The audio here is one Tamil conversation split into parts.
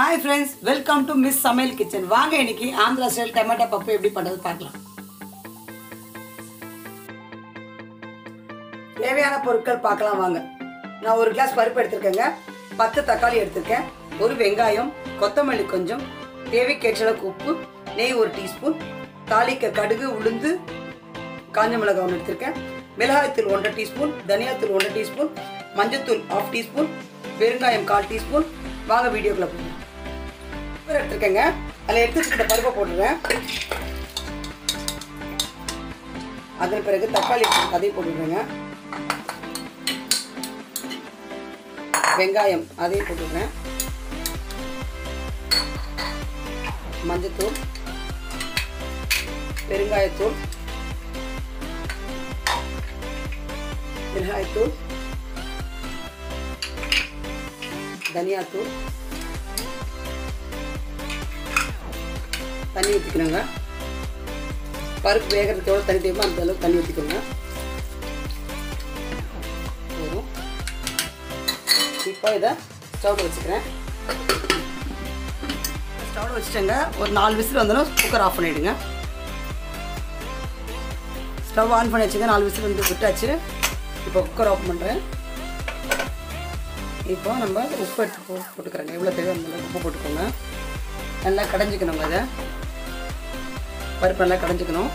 Hi friends, welcome to Miss Samail Kitchen. வாங்க இன்னைக்கு ஆந்திரா ஸ்டைல் டொமேட்டோ பப்பு எப்படி பண்றது பார்க்கலாம். தேவையான பொருட்கள் பார்க்கலாம் வாங்க. நான் ஒரு கிளாஸ் பருப்பு எடுத்துர்க்கேங்க. 10 தக்காளி எடுத்துர்க்கேன். ஒரு வெங்காயம், கொத்தமல்லி கொஞ்சம், தேவைக்கேற்ற அளவுக்கு உப்பு, நெய் 1 டீஸ்பூன், தாளிக்க கடுகு, உளுந்து, காஞ்ச மிளகாய் 1 எடுத்துர்க்கேன். மிளகாய் தூள் 1 டீஸ்பூன், தனியா தூள் 1 டீஸ்பூன், மஞ்சள் தூள் 1/2 டீஸ்பூன், பெருங்காயம் 1/4 டீஸ்பூன். வாங்க வீடியோக்குள்ள போலாம். எடுத்துக்கங்க. அதில் எடுத்து வச்சுக்கிட்ட பருப்பை போட்டுருவேன். அதன் பிறகு தக்காளி அதையும் போட்டுடுவேங்க. வெங்காயம் அதையும் போட்டுடுவேன். மஞ்சத்தூள், பெருங்காயத்தூள், மிளகாய்த்தூள், தனியாத்தூள், தண்ணி ஊற்றிக்கணுங்க. பருப்பு வேகிறதுக்கோட தண்ணி தேவை அந்த அளவுக்கு தண்ணி ஊற்றிக்கோங்க. போதும். இப்போ இதை ஸ்டவ்வில் வச்சுக்கிறேன். ஸ்டவ்வில் வச்சுட்டேங்க. ஒரு 4 விசில் வந்தாலும் குக்கர் ஆஃப் பண்ணிவிடுங்க. ஸ்டவ் ஆன் பண்ணி வச்சுங்க. 4 விசில் வந்து விட்டாச்சு. இப்போ குக்கர் ஆஃப் பண்ணுறேன். இப்போ நம்ம உப்பு எடுத்து போட்டுக்கிறேங்க. எவ்வளோ தேவை அந்த உப்பு போட்டுக்கோங்க. நல்லா கடைஞ்சிக்கணுங்க. அதை பருப்பு நல்லா கடைஞ்சிக்கணும்.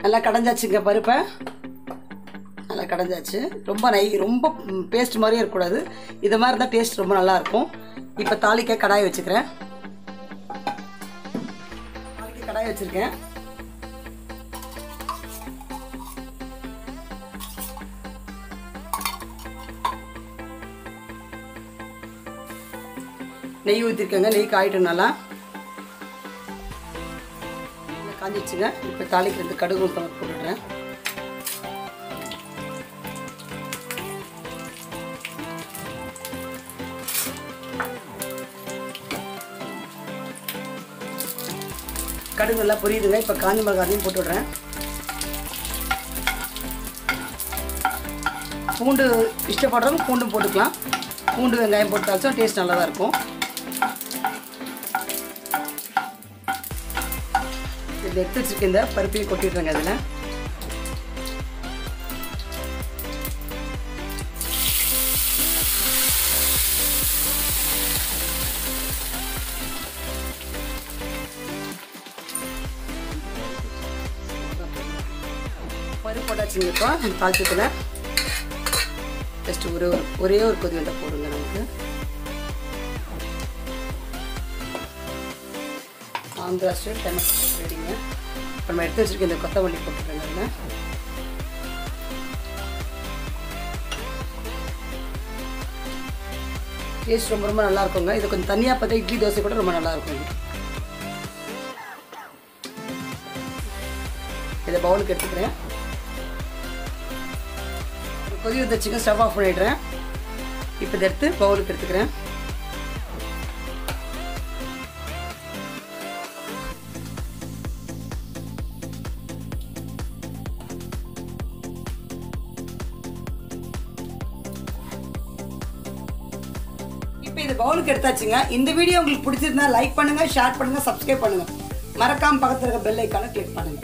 நல்லா கடைஞ்சாச்சுங்க. பருப்பை நல்லா கடைஞ்சாச்சு. ரொம்ப பேஸ்ட் மாதிரியே இருக்கக்கூடாது. இது மாதிரி தான் டேஸ்ட் ரொம்ப நல்லாயிருக்கும். இப்போ தாளிக்க கடாய் வச்சுக்கிறேன். கடாய் வச்சுருக்கேன். நெய் ஊற்றிருக்கேங்க. நெய் காயிட்டும் நல்லா காஞ்சிடுச்சுங்க. இப்போ தாளிக்கிறது கடுகு போட்டுடுறேன். கடுகு நல்லா பொரியுதுங்க. இப்போ காஞ்ச மிளகாயும் போட்டுடுறேன். பூண்டு இஷ்டப்படுறவங்க பூண்டும் போட்டுக்கலாம். பூண்டு வெங்காயம் போட்டாச்சும் டேஸ்ட் நல்லா தான் இருக்கும். இதில் எடுத்து வச்சுருக்க இந்த பருப்பையும் கொட்டிடுறேங்க. அதில் பருப்பு போட்டாச்சுங்க. இப்போ தாளிச்சத்தில் ஜஸ்ட் ஒரே ஒரு கொதி வந்தால் போடுங்க. நமக்கு ஆந்திரா ஸ்டைல் டொமேட்டோ ரெடிங்க. இப்போ நம்ம எடுத்து வச்சுருக்க இந்த கொத்தமல்லி போட்டுருக்கேங்க. அதில் டேஸ்ட் ரொம்ப நல்லா இருக்குங்க. இது கொஞ்சம் தனியாக பார்த்தா இட்லி தோசை கூட ரொம்ப நல்லா இருக்கும். இதை பவுலுக்கு எடுத்துக்கிறேன். கொதி வச்சுங்க. ஸ்டவ் ஆஃப் பண்ணிடுறேன். இப்போ இதை எடுத்து பவுலுக்கு எடுத்துக்கிறேன். இப்போ இது பவுலுக்கு எடுத்தாச்சுங்க. இந்த வீடியோ உங்களுக்கு பிடிச்சிருந்தா லைக் பண்ணுங்க, ஷேர் பண்ணுங்க, சப்ஸ்கிரைப் பண்ணுங்க. மறக்காம பக்கத்தில் இருக்க பெல் ஐக்கானை கிளிக் பண்ணுங்க.